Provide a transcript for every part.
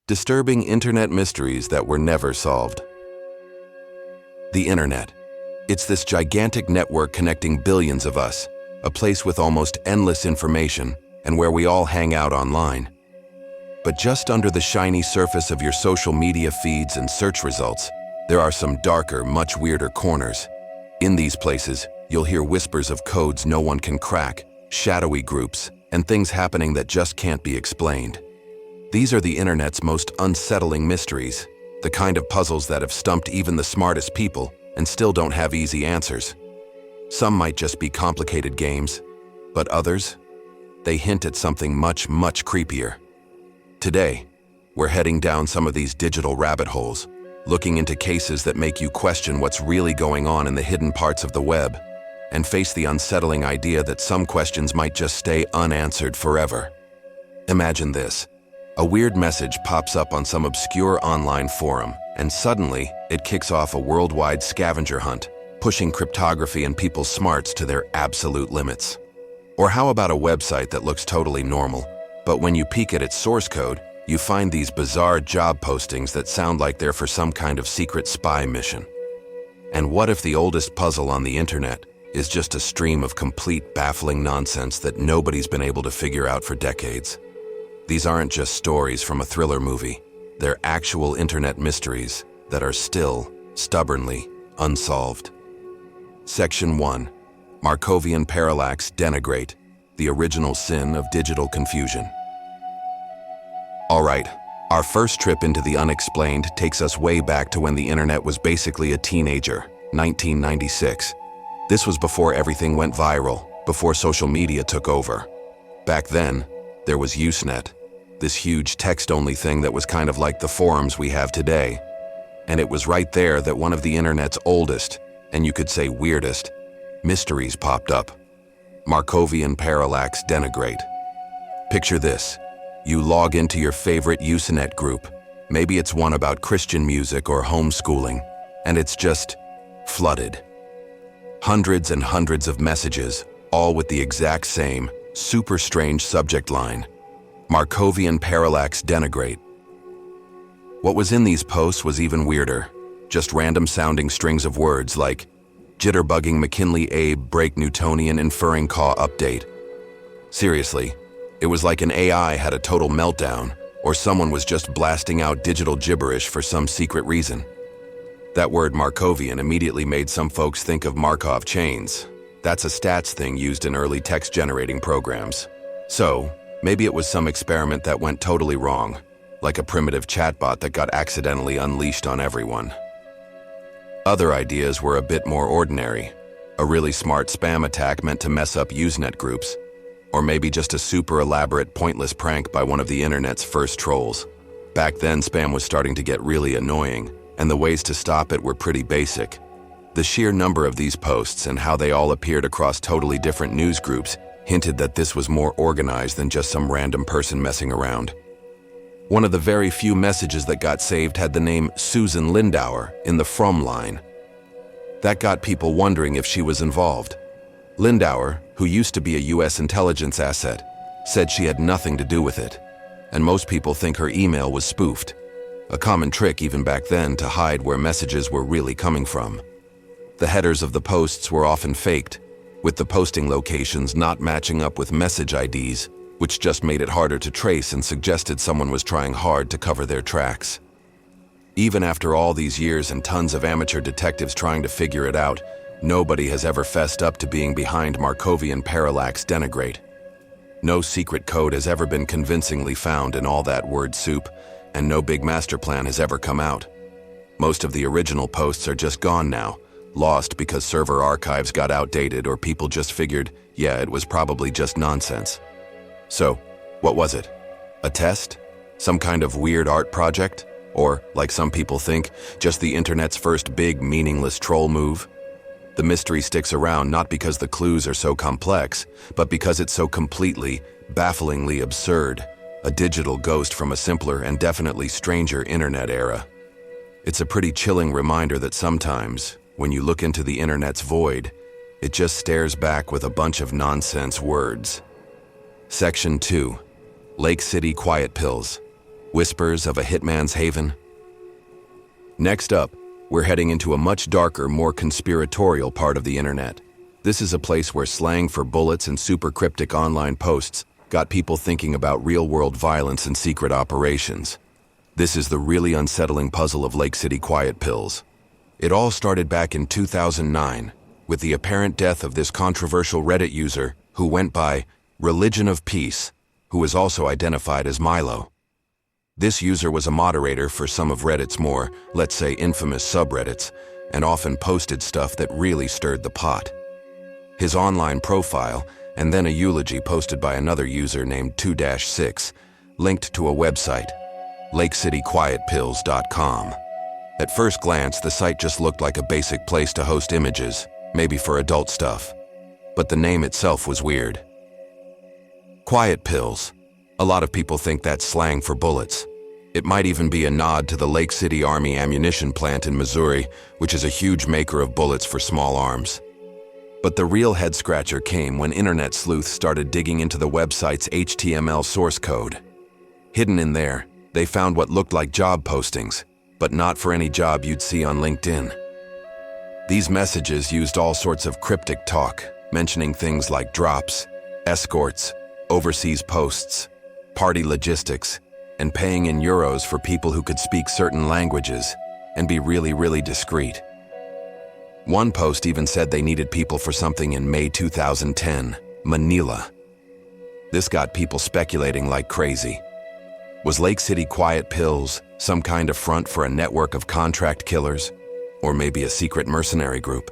Disturbing internet mysteries that were never solved. The internet. It's this gigantic network connecting billions of us, a place with almost endless information and where we all hang out online. But just under the shiny surface of your social media feeds and search results, there are some darker, much weirder corners. In these places, you'll hear whispers of codes no one can crack, shadowy groups, and things happening that just can't be explained. These are the internet's most unsettling mysteries, the kind of puzzles that have stumped even the smartest people and still don't have easy answers. Some might just be complicated games, but others, they hint at something much, much creepier. Today, we're heading down some of these digital rabbit holes, looking into cases that make you question what's really going on in the hidden parts of the web, and face the unsettling idea that some questions might just stay unanswered forever. Imagine this. A weird message pops up on some obscure online forum, and suddenly it kicks off a worldwide scavenger hunt, pushing cryptography and people's smarts to their absolute limits. Or how about a website that looks totally normal, but when you peek at its source code, you find these bizarre job postings that sound like they're for some kind of secret spy mission? And what if the oldest puzzle on the internet is just a stream of complete baffling nonsense that nobody's been able to figure out for decades? These aren't just stories from a thriller movie. They're actual internet mysteries that are still, stubbornly, unsolved. Section 1. Markovian parallax denigrate, the original sin of digital confusion. All right, our first trip into the unexplained takes us way back to when the internet was basically a teenager, 1996. This was before everything went viral, before social media took over. Back then, there was Usenet, this huge text-only thing that was kind of like the forums we have today. And it was right there that one of the internet's oldest, and you could say weirdest, mysteries popped up. Markovian parallax denigrate. Picture this. You log into your favorite Usenet group. Maybe it's one about Christian music or homeschooling, and it's just flooded. Hundreds and hundreds of messages, all with the exact same, super strange subject line. Markovian parallax denigrate. What was in these posts was even weirder. Just random sounding strings of words like jitterbugging McKinley Abe break Newtonian inferring caw update. Seriously, it was like an AI had a total meltdown, or someone was just blasting out digital gibberish for some secret reason. That word Markovian immediately made some folks think of Markov chains. That's a stats thing used in early text-generating programs. So, maybe it was some experiment that went totally wrong, like a primitive chatbot that got accidentally unleashed on everyone. Other ideas were a bit more ordinary. A really smart spam attack meant to mess up Usenet groups, or maybe just a super elaborate, pointless prank by one of the internet's first trolls. Back then, spam was starting to get really annoying, and the ways to stop it were pretty basic. The sheer number of these posts and how they all appeared across totally different news groups hinted that this was more organized than just some random person messing around. One of the very few messages that got saved had the name Susan Lindauer in the from line. That got people wondering if she was involved. Lindauer, who used to be a US intelligence asset, said she had nothing to do with it, and most people think her email was spoofed, a common trick even back then to hide where messages were really coming from. The headers of the posts were often faked, with the posting locations not matching up with message IDs, which just made it harder to trace and suggested someone was trying hard to cover their tracks. Even after all these years and tons of amateur detectives trying to figure it out, nobody has ever fessed up to being behind Markovian parallax denigrate. No secret code has ever been convincingly found in all that word soup, and no big master plan has ever come out. Most of the original posts are just gone now, lost because server archives got outdated or people just figured, yeah, it was probably just nonsense. So, what was it? A test? Some kind of weird art project? Or, like some people think, just the internet's first big, meaningless troll move? The mystery sticks around not because the clues are so complex, but because it's so completely, bafflingly absurd, a digital ghost from a simpler and definitely stranger internet era. It's a pretty chilling reminder that sometimes, when you look into the internet's void, it just stares back with a bunch of nonsense words. Section 2. Lake City Quiet Pills. Whispers of a hitman's haven? Next up, we're heading into a much darker, more conspiratorial part of the internet. This is a place where slang for bullets and super cryptic online posts got people thinking about real-world violence and secret operations. This is the really unsettling puzzle of Lake City quiet pills. It all started back in 2009 with the apparent death of this controversial Reddit user who went by Religion of Peace, who was also identified as Milo. This user was a moderator for some of Reddit's more, let's say, infamous subreddits, and often posted stuff that really stirred the pot. His online profile, and then a eulogy posted by another user named 2-6, linked to a website, lakecityquietpills.com. At first glance, the site just looked like a basic place to host images, maybe for adult stuff. But the name itself was weird. Quiet pills. A lot of people think that's slang for bullets. It might even be a nod to the Lake City Army ammunition plant in Missouri, which is a huge maker of bullets for small arms. But the real head-scratcher came when internet sleuths started digging into the website's HTML source code. Hidden in there, they found what looked like job postings, but not for any job you'd see on LinkedIn. These messages used all sorts of cryptic talk, mentioning things like drops, escorts, overseas posts, party logistics, and paying in euros for people who could speak certain languages and be really, really discreet. One post even said they needed people for something in May 2010, Manila. This got people speculating like crazy. Was Lake City Quiet Pills some kind of front for a network of contract killers? Or maybe a secret mercenary group?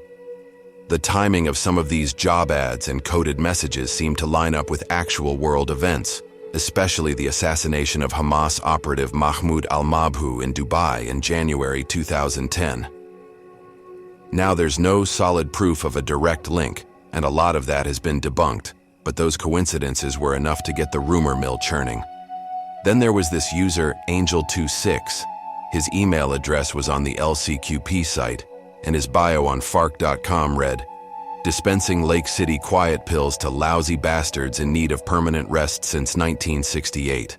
The timing of some of these job ads and coded messages seemed to line up with actual world events, especially the assassination of Hamas operative Mahmoud al-Mabhouh in Dubai in January 2010. Now there's no solid proof of a direct link, and a lot of that has been debunked, but those coincidences were enough to get the rumor mill churning. Then there was this user, Angel26. His email address was on the LCQP site, and his bio on farc.com read, "Dispensing Lake City quiet pills to lousy bastards in need of permanent rest since 1968.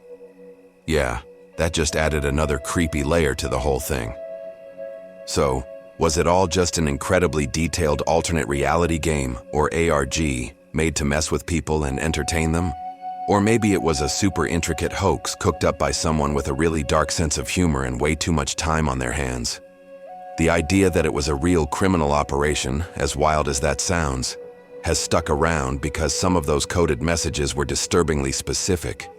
Yeah, that just added another creepy layer to the whole thing. So, was it all just an incredibly detailed alternate reality game, or ARG, made to mess with people and entertain them? Or maybe it was a super intricate hoax cooked up by someone with a really dark sense of humor and way too much time on their hands? The idea that it was a real criminal operation, as wild as that sounds, has stuck around because some of those coded messages were disturbingly specific,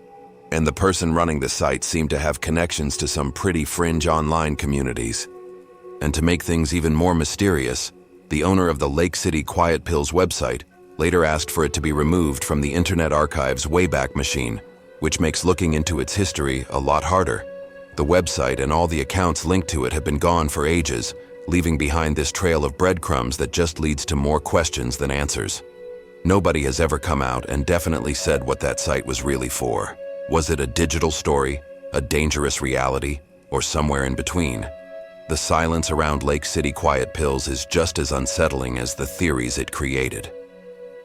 and the person running the site seemed to have connections to some pretty fringe online communities. And to make things even more mysterious, the owner of the Lake City Quiet Pills website later asked for it to be removed from the Internet Archive's Wayback Machine, which makes looking into its history a lot harder. The website and all the accounts linked to it have been gone for ages, leaving behind this trail of breadcrumbs that just leads to more questions than answers. Nobody has ever come out and definitely said what that site was really for. Was it a digital story, a dangerous reality, or somewhere in between? The silence around Lake City Quiet Pills is just as unsettling as the theories it created.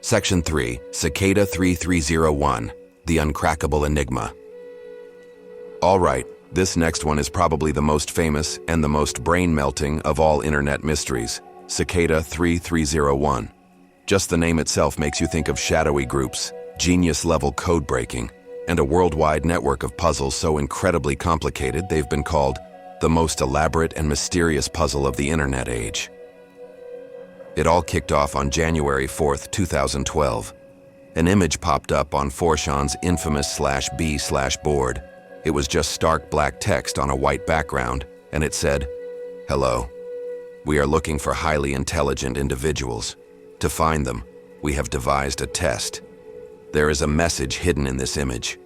Section 3, Cicada 3301, The Uncrackable Enigma. All right, this next one is probably the most famous and the most brain-melting of all internet mysteries, Cicada 3301. Just the name itself makes you think of shadowy groups, genius-level code-breaking, and a worldwide network of puzzles so incredibly complicated they've been called the most elaborate and mysterious puzzle of the internet age. It all kicked off on January 4th, 2012. An image popped up on 4chan's infamous /b/board. It was just stark black text on a white background, and it said, "Hello. We are looking for highly intelligent individuals. To find them, we have devised a test. There is a message hidden in this image.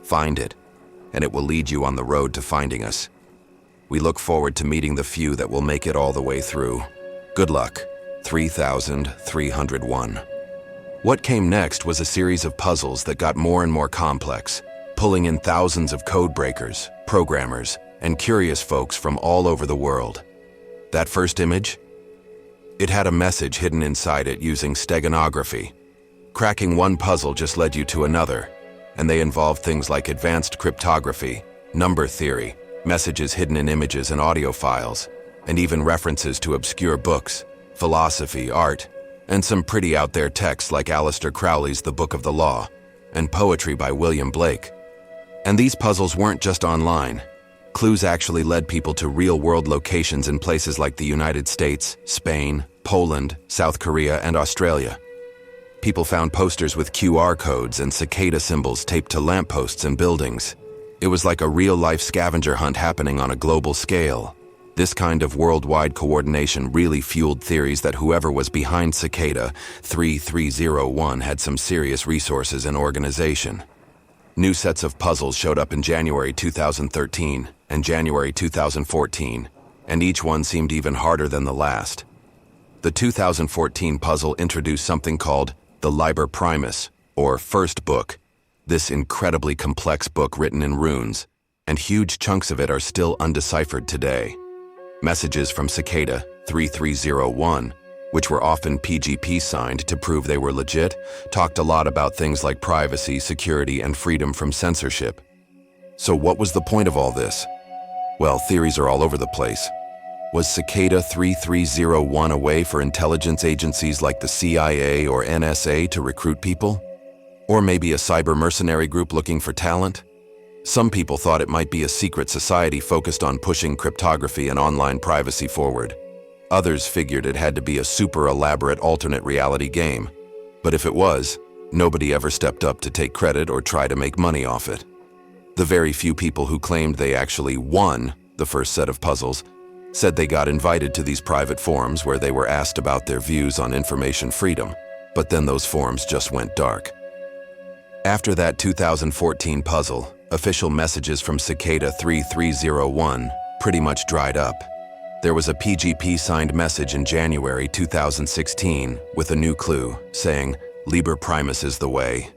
Find it, and it will lead you on the road to finding us. We look forward to meeting the few that will make it all the way through. Good luck, 3301. What came next was a series of puzzles that got more and more complex, pulling in thousands of code breakers, programmers, and curious folks from all over the world. That first image? It had a message hidden inside it using steganography. Cracking one puzzle just led you to another, and they involved things like advanced cryptography, number theory, messages hidden in images and audio files, and even references to obscure books, philosophy, art, and some pretty out-there texts like Aleister Crowley's The Book of the Law, and poetry by William Blake. And these puzzles weren't just online. Clues actually led people to real-world locations in places like the United States, Spain, Poland, South Korea, and Australia. People found posters with QR codes and cicada symbols taped to lampposts and buildings. It was like a real-life scavenger hunt happening on a global scale. This kind of worldwide coordination really fueled theories that whoever was behind Cicada 3301 had some serious resources and organization. New sets of puzzles showed up in January 2013 and January 2014, and each one seemed even harder than the last. The 2014 puzzle introduced something called the Liber Primus, or First Book. This incredibly complex book written in runes, and huge chunks of it are still undeciphered today. Messages from Cicada 3301, which were often PGP signed to prove they were legit, talked a lot about things like privacy, security, and freedom from censorship. So what was the point of all this? Well, theories are all over the place. Was Cicada 3301 a way for intelligence agencies like the CIA or NSA to recruit people? Or maybe a cyber mercenary group looking for talent? Some people thought it might be a secret society focused on pushing cryptography and online privacy forward. Others figured it had to be a super elaborate alternate reality game. But if it was, nobody ever stepped up to take credit or try to make money off it. The very few people who claimed they actually won the first set of puzzles said they got invited to these private forums where they were asked about their views on information freedom, but then those forums just went dark. After that 2014 puzzle, official messages from Cicada 3301 pretty much dried up. There was a PGP-signed message in January 2016 with a new clue saying, Liber Primus is the way.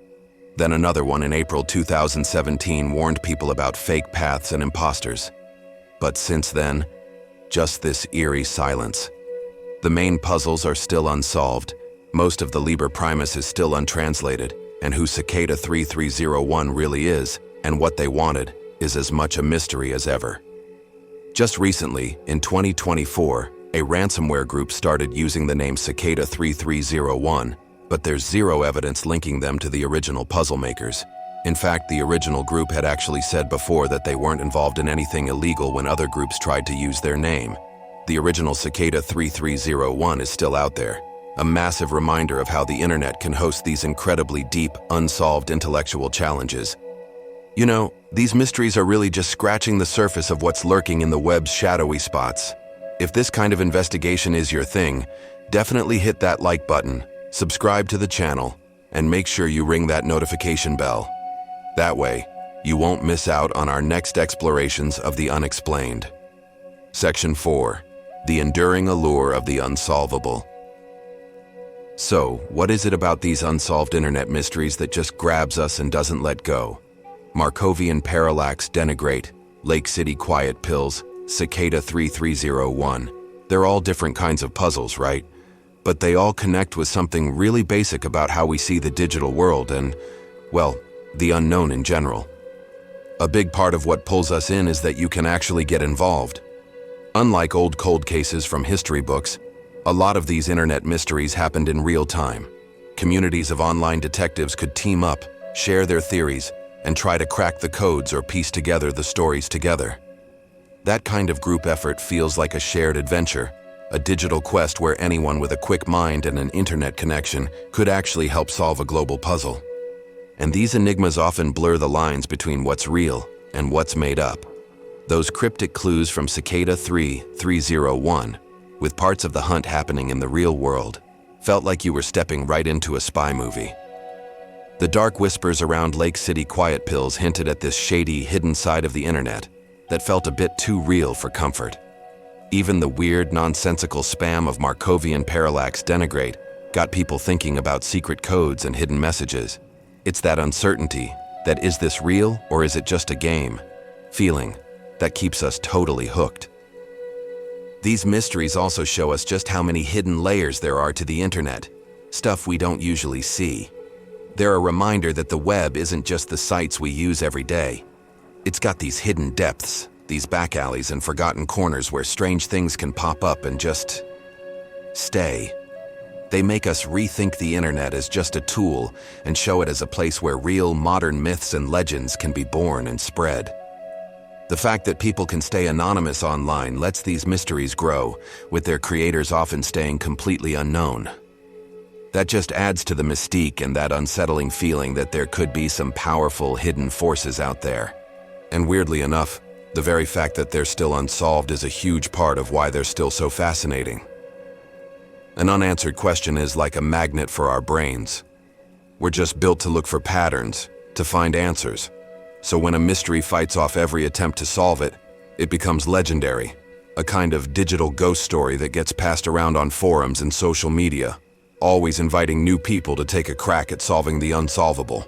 Then another one in April 2017 warned people about fake paths and imposters. But since then, just this eerie silence. The main puzzles are still unsolved, most of the Liber Primus is still untranslated, and who Cicada 3301 really is, and what they wanted, is as much a mystery as ever. Just recently, in 2024, a ransomware group started using the name Cicada 3301, but there's zero evidence linking them to the original puzzle makers. In fact, the original group had actually said before that they weren't involved in anything illegal when other groups tried to use their name. The original Cicada 3301 is still out there, a massive reminder of how the internet can host these incredibly deep, unsolved intellectual challenges. You know, these mysteries are really just scratching the surface of what's lurking in the web's shadowy spots. If this kind of investigation is your thing, definitely hit that like button, subscribe to the channel, and make sure you ring that notification bell. That way, you won't miss out on our next explorations of the unexplained. Section 4. The enduring allure of the unsolvable. So, what is it about these unsolved internet mysteries that just grabs us and doesn't let go? Markovian parallax denigrate, Lake City quiet pills, Cicada 3301. They're all different kinds of puzzles, right? But they all connect with something really basic about how we see the digital world and, well, the unknown in general. A big part of what pulls us in is that you can actually get involved. Unlike old cold cases from history books, a lot of these internet mysteries happened in real time. Communities of online detectives could team up, share their theories, and try to crack the codes or piece together the stories together. That kind of group effort feels like a shared adventure, a digital quest where anyone with a quick mind and an internet connection could actually help solve a global puzzle. And these enigmas often blur the lines between what's real and what's made up. Those cryptic clues from Cicada 3301, with parts of the hunt happening in the real world, felt like you were stepping right into a spy movie. The dark whispers around Lake City quiet pills hinted at this shady, hidden side of the internet that felt a bit too real for comfort. Even the weird, nonsensical spam of Markovian parallax denigrate got people thinking about secret codes and hidden messages. It's that uncertainty, that is this real or is it just a game, feeling that keeps us totally hooked. These mysteries also show us just how many hidden layers there are to the internet, stuff we don't usually see. They're a reminder that the web isn't just the sites we use every day. It's got these hidden depths, these back alleys and forgotten corners where strange things can pop up and just stay. They make us rethink the internet as just a tool and show it as a place where real modern myths and legends can be born and spread. The fact that people can stay anonymous online lets these mysteries grow, with their creators often staying completely unknown. That just adds to the mystique and that unsettling feeling that there could be some powerful hidden forces out there. And weirdly enough, the very fact that they're still unsolved is a huge part of why they're still so fascinating. An unanswered question is like a magnet for our brains. We're just built to look for patterns, to find answers. So when a mystery fights off every attempt to solve it, it becomes legendary, a kind of digital ghost story that gets passed around on forums and social media, always inviting new people to take a crack at solving the unsolvable.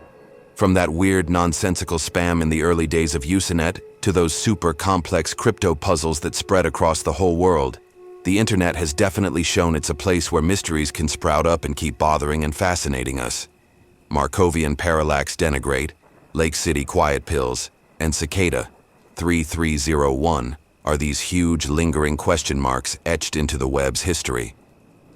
From that weird, nonsensical spam in the early days of Usenet to those super complex crypto puzzles that spread across the whole world, the internet has definitely shown it's a place where mysteries can sprout up and keep bothering and fascinating us. Markovian parallax denigrate, Lake City quiet pills, and cicada 3301 are these huge, lingering question marks etched into the web's history.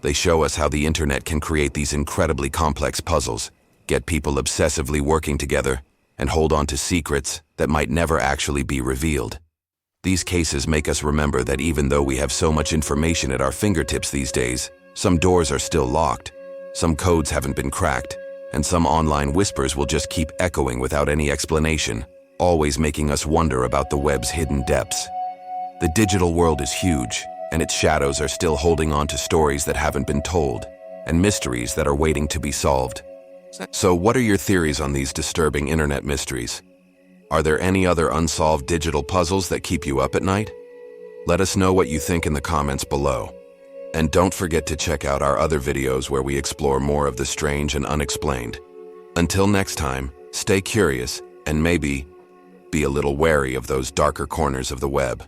They show us how the internet can create these incredibly complex puzzles, get people obsessively working together, and hold on to secrets that might never actually be revealed. These cases make us remember that even though we have so much information at our fingertips these days, some doors are still locked, some codes haven't been cracked, and some online whispers will just keep echoing without any explanation, always making us wonder about the web's hidden depths. The digital world is huge, and its shadows are still holding on to stories that haven't been told, and mysteries that are waiting to be solved. So what are your theories on these disturbing internet mysteries? Are there any other unsolved digital puzzles that keep you up at night? Let us know what you think in the comments below. And don't forget to check out our other videos where we explore more of the strange and unexplained. Until next time, stay curious and maybe be a little wary of those darker corners of the web.